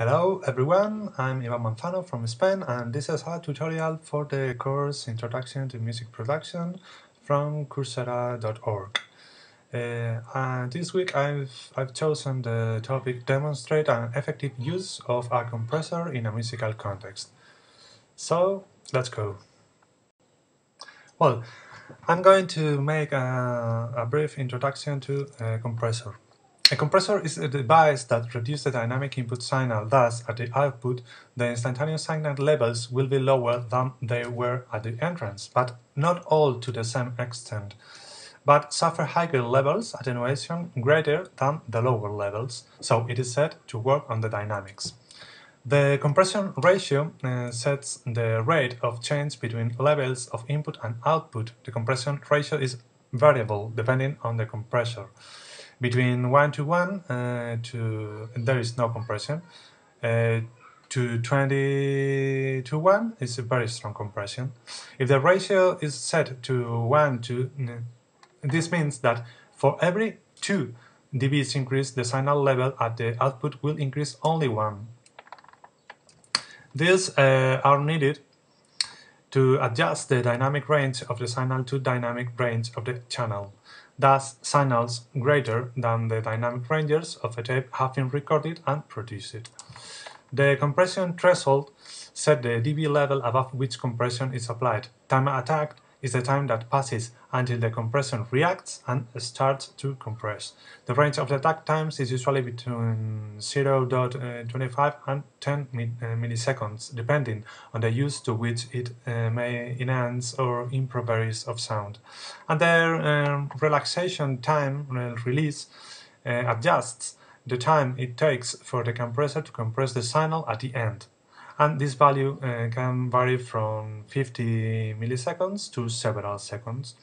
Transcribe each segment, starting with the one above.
Hello everyone, I'm Ivan Manzano from Spain, and this is a tutorial for the course Introduction to Music Production from Coursera.org. This week I've chosen the topic Demonstrate an effective use of a compressor in a musical context. So let's go. Well, I'm going to make a brief introduction to a compressor. A compressor is a device that reduces the dynamic input signal, thus, at the output, the instantaneous signal levels will be lower than they were at the entrance, but not all to the same extent, but suffer higher levels, attenuation greater than the lower levels, so it is said to work on the dynamics. The compression ratio sets the rate of change between levels of input and output. The compression ratio is variable depending on the compressor. Between 1 to 1, there is no compression. To 20 to 1 is a very strong compression. If the ratio is set to 1 to, this means that for every 2 dBs increase, the signal level at the output will increase only 1. These are needed to adjust the dynamic range of the signal to dynamic range of the channel. Thus, signals greater than the dynamic ranges of a tape have been recorded and produced. The compression threshold sets the dB level above which compression is applied. Time attacked is the time that passes until the compression reacts and starts to compress. The range of the attack times is usually between 0.25 and 10 milliseconds, depending on the use to which it may enhance or improve of sound. And the relaxation time release adjusts the time it takes for the compressor to compress the signal at the end. And this value can vary from 50 milliseconds to several seconds.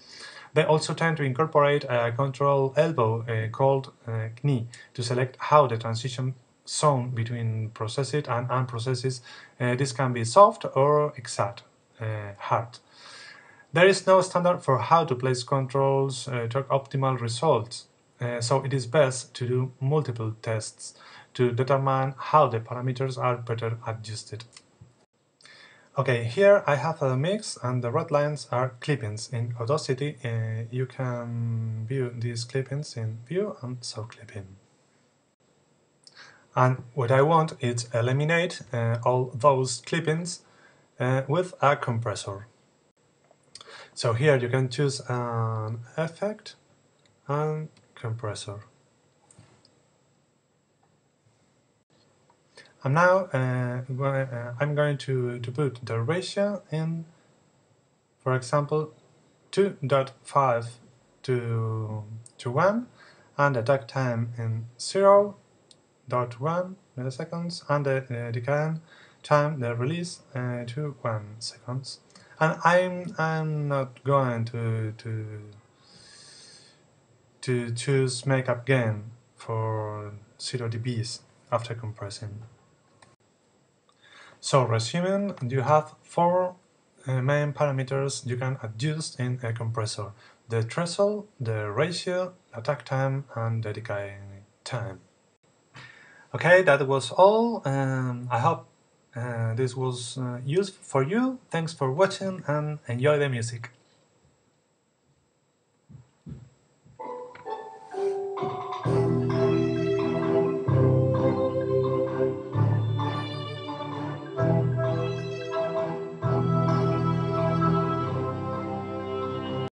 They also tend to incorporate a control elbow called knee to select how the transition zone between processed and unprocessed. This can be soft or exact, hard. There is no standard for how to place controls to optimal results, so it is best to do multiple tests to determine how the parameters are better adjusted. Okay, here I have a mix and the red lines are clippings. In Audacity you can view these clippings in View and Show Clipping. And what I want is eliminate all those clippings with a compressor. So here you can choose an effect and compressor. And now I'm going to put the ratio in, for example, 2.5 to 1, and the attack time in 0.1 milliseconds, and the decay time, the release, to 1 seconds. And I'm not going to choose makeup gain for 0 dBs after compressing. So, resuming, you have 4 main parameters you can adjust in a compressor: the threshold, the ratio, attack time, and the decay time. Okay, that was all. I hope this was useful for you. Thanks for watching and enjoy the music.